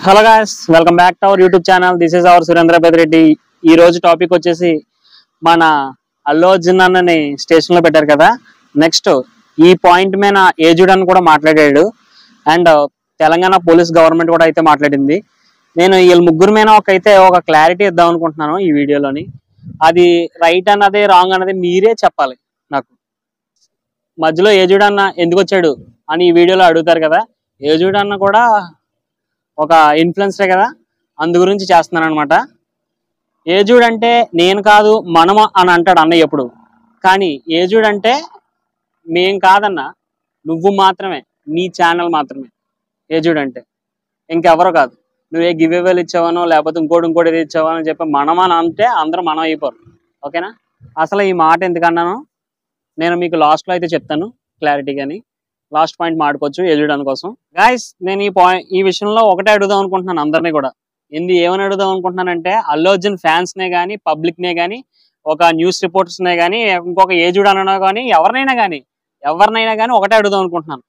Hello guys, welcome back to our YouTube channel. This is our Surendra Peddireddy. ఈ రోజు topic వచ్చేసి మన అల్లు అర్జున్ అన్నని స్టేషన్ లో పెట్టారు కదా. నెక్స్ట్ ఈ పాయింట్ మీద ఏజుడ్ అని కూడా మాట్లాడాడు. అండ్ తెలంగాణ పోలీస్ గవర్నమెంట్ కూడా అయితే మాట్లాడింది. నేను వీళ్ళ ముగ్గురు మీద ఒక క్లారిటీ ఇద్దాం అనుకుంటున్నాను ఈ వీడియోలోని. అది రైట్ అన్నది రాంగ్ అన్నది మీరే చెప్పాలి నాకు. మధ్యలో ఏజుడ్ అన్న ఎందుకు వచ్చాడు అని ఈ వీడియోలో అడుగుతారు కదా. ఏజుడ్ అన్న కూడా ఒక ఇన్ఫ్లుయెన్సరే కదా, అందు గురించి చేస్తున్నాను అనమాట. ఏజుడ్ అంటే నేను కాదు మనము అని అంటాడు అన్నయ్య ఎప్పుడు. కానీ ఏజుడ్ అంటే మేం కాదన్నా, నువ్వు మాత్రమే, నీ ఛానల్ మాత్రమే ఏజుడ్ అంటే, ఇంకెవరో కాదు. నువ్వే గివ్ అవేలు ఇచ్చావనో లేకపోతే ఇంకోటి ఏది ఇచ్చావనో అని చెప్పి మనమని అంటే అందరూ మనం అయిపోరు. ఓకేనా? అసలు ఈ మాట ఎందుకన్నాను నేను మీకు లాస్ట్లో అయితే చెప్తాను క్లారిటీ. కానీ లాస్ట్ పాయింట్ మాడుకోవచ్చు ఏజుడ్ అని కోసం. గాయస్, నేను ఈ విషయంలో ఒకటే అడుగుదాం అనుకుంటున్నాను అందరినీ కూడా. ఏమని అడుగుదాం అనుకుంటున్నానంటే, అల్లు అర్జున్ ఫ్యాన్స్ నే కానీ, పబ్లిక్ నే కానీ, ఒక న్యూస్ రిపోర్టర్స్ నే కానీ, ఇంకొక ఏజుడ్ అన్నా కానీ, ఎవరినైనా కానీ ఒకటే అడుగుదాం అనుకుంటున్నాను.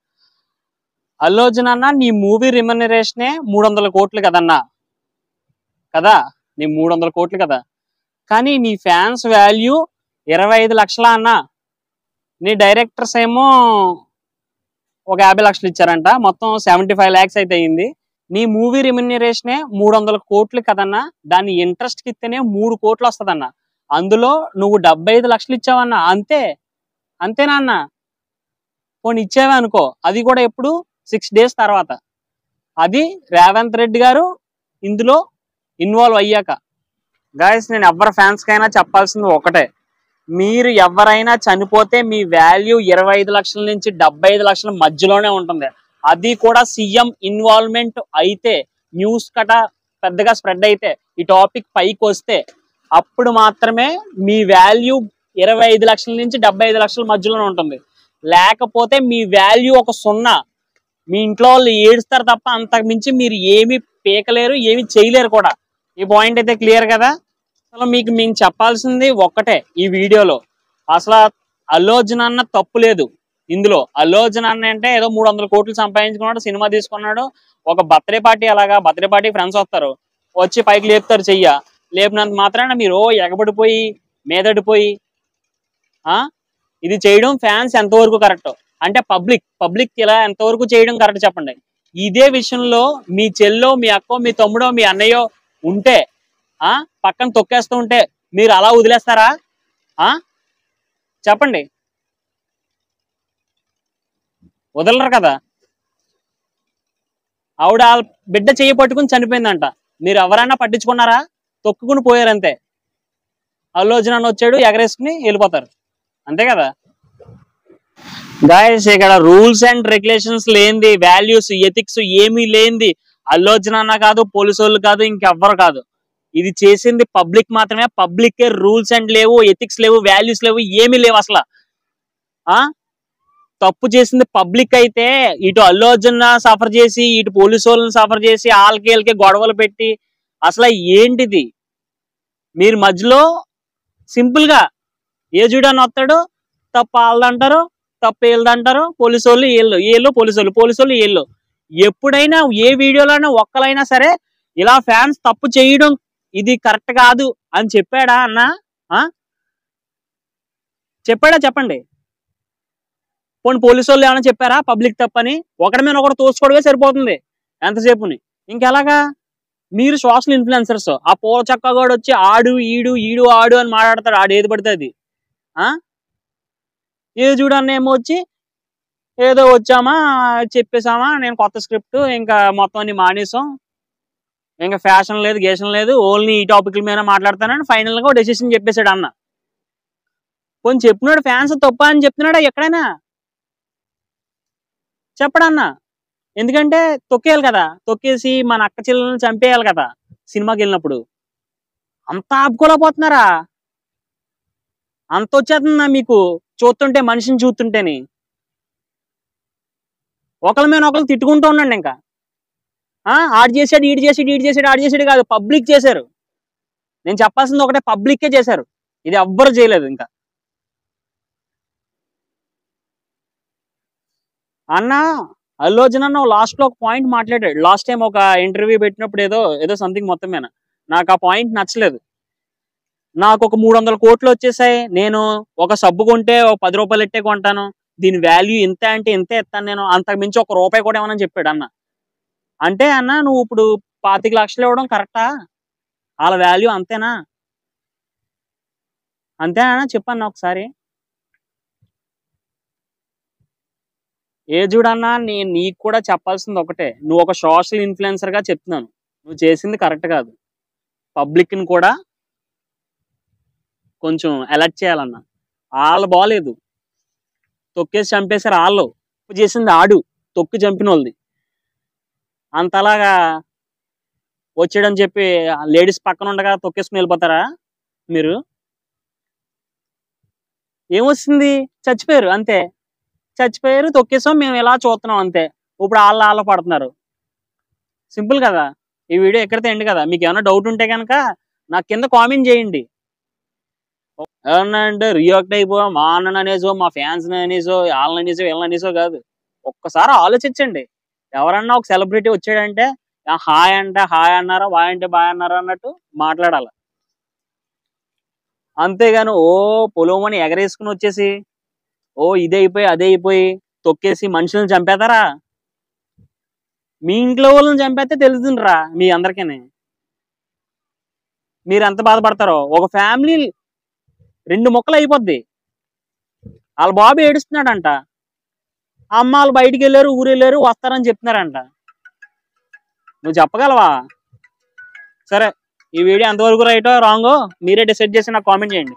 అల్లు అర్జున్ అన్న, నీ మూవీ రిమ్యూనరేషనే 300 కోట్లు కదన్నా, కదా, నీ 300 కోట్లు కదా. కానీ నీ ఫ్యాన్స్ వాల్యూ 25 లక్షల అన్నా. నీ డైరెక్టర్స్ ఏమో ఒక 50 లక్షలు ఇచ్చారంట. మొత్తం 75 lakhs అయితే అయింది. నీ మూవీ రెమ్యూనరేషనే 300 కోట్లు కదన్నా. దాన్ని ఇంట్రెస్ట్ కి ఇస్తేనే 3 కోట్లు వస్తుందన్న. అందులో నువ్వు 75 లక్షలు ఇచ్చావన్నా. అంతేనా అన్న? పోనీ ఇచ్చావే అనుకో, అది కూడా ఎప్పుడు 6 days తర్వాత. అది రేవంత్ రెడ్డి గారు ఇందులో ఇన్వాల్వ్ అయ్యాక. గాయస్, నేను ఎవరి ఫ్యాన్స్ కైనా చెప్పాల్సింది ఒకటే. మీరు ఎవరైనా చనిపోతే మీ వాల్యూ 25 లక్షల నుంచి 75 లక్షల మధ్యలోనే ఉంటుంది. అది కూడా సీఎం ఇన్వాల్వ్మెంట్ అయితే, న్యూస్ కట పెద్దగా స్ప్రెడ్ అయితే, ఈ టాపిక్ పైకి వస్తే, అప్పుడు మాత్రమే మీ వాల్యూ 25 లక్షల నుంచి 75 లక్షల మధ్యలోనే ఉంటుంది. లేకపోతే మీ వాల్యూ ఒక 0. మీ ఇంట్లో వాళ్ళు ఏడుస్తారు తప్ప అంతకు మించి మీరు ఏమి పీకలేరు, ఏమి చేయలేరు కూడా. ఈ పాయింట్ అయితే క్లియర్ కదా. అసలు మీకు మేము చెప్పాల్సింది ఒక్కటే ఈ వీడియోలో. అసలు అల్లు అర్జున్ అన్న తప్పు లేదు ఇందులో. అల్లు అర్జున్ అన్న అంటే ఏదో 300 కోట్లు సంపాదించుకున్నాడు, సినిమా తీసుకున్నాడు. ఒక బర్త్డే పార్టీ, అలాగా బర్త్డే పార్టీ ఫ్రెండ్స్ వస్తారు, వచ్చి పైకి లేపుతారు చెయ్య. లేపినంత మాత్రాన మీరు ఎగబడిపోయి మీదడిపోయి ఇది చేయడం ఫ్యాన్స్ ఎంతవరకు కరెక్ట్ అంటే, పబ్లిక్ ఇలా ఎంతవరకు చేయడం కరెక్ట్ చెప్పండి. ఇదే విషయంలో మీ చెల్లో, మీ అక్కో, మీ తమ్ముడో, మీ అన్నయ్యో ఉంటే, పక్కన తొక్కేస్తూ ఉంటే మీరు అలా వదిలేస్తారా? చెప్పండి. వదలరు కదా. ఆవిడ బిడ్డ చెయ్యి పట్టుకుని చనిపోయిందంట. మీరు ఎవరైనా పట్టించుకున్నారా? తొక్కుకుని పోయారంతే. అల్లు అర్జున్ అన్న వచ్చాడు, ఎగరేసుకుని వెళ్ళిపోతారు, అంతే కదా. గాయస్, ఇక్కడ రూల్స్ అండ్ రెగ్యులేషన్స్ లేనిది, వాల్యూస్, ఎథిక్స్ ఏమీ లేనిది అల్లు అర్జున్ అన్న కాదు, పోలీసు వాళ్ళు కాదు, ఇంకెవ్వరు కాదు. ఇది చేసింది పబ్లిక్ మాత్రమే. పబ్లిక్ రూల్స్ అండ్ లేవు, ఎథిక్స్ లేవు, వాల్యూస్ లేవు, ఏమీ లేవు అసలు. తప్పు చేసింది పబ్లిక్ అయితే, ఇటు అల్లు అర్జున్ సఫర్ చేసి, ఇటు పోలీసు వాళ్ళని సఫర్ చేసి, వాళ్ళకి గొడవలు పెట్టి, అసలు ఏంటిది? మీరు మధ్యలో సింపుల్ గా ఏజుడ్ అని వస్తాడు, తప్పు వాళ్ళదంటారు, తప్పు వీళ్ళదంటారు. పోలీసు వాళ్ళు వీళ్ళు, పోలీసు వాళ్ళు వీళ్ళు. ఎప్పుడైనా ఏ వీడియోలోనైనా ఒక్కలైనా సరే ఇలా ఫ్యాన్స్ తప్పు చేయడం ఇది కరెక్ట్ కాదు అని చెప్పాడా అన్న? చెప్పాడా? చెప్పండి. పోనీ పోలీసు వాళ్ళు ఏమైనా చెప్పారా పబ్లిక్ తప్పని? ఒకటి మీద ఒకటి తోసుకోవడమే సరిపోతుంది ఎంతసేపుని. ఇంకెలాగా? మీరు సోషల్ ఇన్ఫ్లుయెన్సర్స్. ఆ పూల చక్కగాడు వచ్చి ఆడు ఈడు ఆడు అని మాట్లాడతాడు, ఆడు ఏది పడితే అది. ఏది చూడన్న ఏమో వచ్చి ఏదో వచ్చామా చెప్పేసామా, నేను కొత్త స్క్రిప్ట్ ఇంకా మొత్తం అన్ని మానేసాం, ఇంకా ఫ్యాషన్ లేదు, గేషన్ లేదు, ఓన్లీ ఈ టాపిక్ల మీద మాట్లాడతానని ఫైనల్ గా డెసిషన్ చెప్పేశాడు అన్న. కొంచెం చెప్పినాడు ఫ్యాన్స్ తప్ప అని చెప్తున్నాడా ఎక్కడైనా? చెప్పడన్నా. ఎందుకంటే తొక్కేయాలి కదా, తొక్కేసి మన అక్క చెల్లెలను చంపేయాలి కదా సినిమాకి వెళ్ళినప్పుడు. అంత ఆపుకోలేకపోతున్నారా? అంత వచ్చేస్తుందా మీకు చూస్తుంటే, మనిషిని చూస్తుంటేని? ఒకరి మీద ఒకరు తిట్టుకుంటూ ఉండండి. ఇంకా ఆడు చేసాడు, ఈడు చేసాడు, ఆడు చేసాడు కాదు, పబ్లిక్ చేశారు. నేను చెప్పాల్సింది ఒకటే, పబ్లిక్కే చేశారు, ఇది ఎవ్వరు చేయలేదు. ఇంకా అన్న అల్లు అర్జున్ అన్న లాస్ట్ లో ఒక పాయింట్ మాట్లాడాడు. లాస్ట్ టైం ఒక ఇంటర్వ్యూ పెట్టినప్పుడు ఏదో ఏదో సంథింగ్ మొత్తం మీద నాకు ఆ పాయింట్ నచ్చలేదు. నాకు ఒక 300 కోట్లు వచ్చేసాయి, నేను ఒక సబ్బు కొంటే ఒక 10 రూపాయలు ఎట్టే కొంటాను, దీని వాల్యూ ఇంత అంటే ఇంతే ఇస్తాను నేను, అంతకు మించి ఒక రూపాయి కూడా ఏమని చెప్పాడు అన్న. అంటే అన్న నువ్వు ఇప్పుడు 25 లక్షలు ఇవ్వడం కరెక్టా? వాళ్ళ వాల్యూ అంతేనా? అంతేనా చెప్పన్నా ఒకసారి. చూడన్నా, నేను నీకు కూడా చెప్పాల్సింది ఒకటే, నువ్వు ఒక సోషల్ ఇన్ఫ్లుయెన్సర్ గా చెప్తున్నాను, నువ్వు చేసింది కరెక్ట్ కాదు. పబ్లిక్ ని కూడా కొంచెం అలర్ట్ చేయాలన్నా. వాళ్ళు బాలేదు, తొక్కేసి చంపేశారు. వాళ్ళు చేసింది ఆడు, తొక్కి చంపిన వాళ్ళది. అంతలాగా వచ్చాడని చెప్పి లేడీస్ పక్కన ఉండగా తొక్కేసుకుని వెళ్ళిపోతారా మీరు? ఏమొస్తుంది, చచ్చిపోయారు అంతే, చచ్చిపోయారు, తొక్కేసాం, మేము ఇలా చూస్తున్నాం అంతే. ఇప్పుడు వాళ్ళ పడుతున్నారు. సింపుల్ కదా. ఈ వీడియో ఎక్కడితే ఎండ్ కదా. మీకు ఏమైనా డౌట్ ఉంటే కనుక నాకు కింద కామెంట్ చేయండి. ఏమన్నా అంటే రియాక్ట్ అయిపోయా మా అన్న అనేసో మా ఫ్యాన్స్ అనేసో వాళ్ళని అనేసో వీళ్ళని అనేసో కాదు. ఒక్కసారి ఆలోచించండి. ఎవరన్నా ఒక సెలబ్రిటీ వచ్చాడంటే హాయ్ అంటే హాయ్ అన్నారా, బాయ్ అంటే బాయ్ అన్నారా అన్నట్టు మాట్లాడాలి. అంతేగాని ఓ పొలమని ఎగరేసుకుని వచ్చేసి ఓ ఇదే అయిపోయి అదే అయిపోయి తొక్కేసి మనుషులను చంపేతారా? మీ ఇంట్లో వాళ్ళని చంపేస్తే తెలుస్తుందిరా మీ అందరికీ మీరు ఎంత బాధపడతారో. ఒక ఫ్యామిలీ 2 ముక్కలు అయిపోద్ది. వాళ్ళ బాబు ఏడుస్తున్నాడంట, అమ్మ వాళ్ళు బయటికి వెళ్ళారు, ఊరు వెళ్ళారు, వస్తారని చెప్తున్నారంట. నువ్వు చెప్పగలవా? సరే, ఈ వీడియో ఎంతవరకు రైటో రాంగో మీరే డిసైడ్ చేసి నాకు కామెంట్ చేయండి.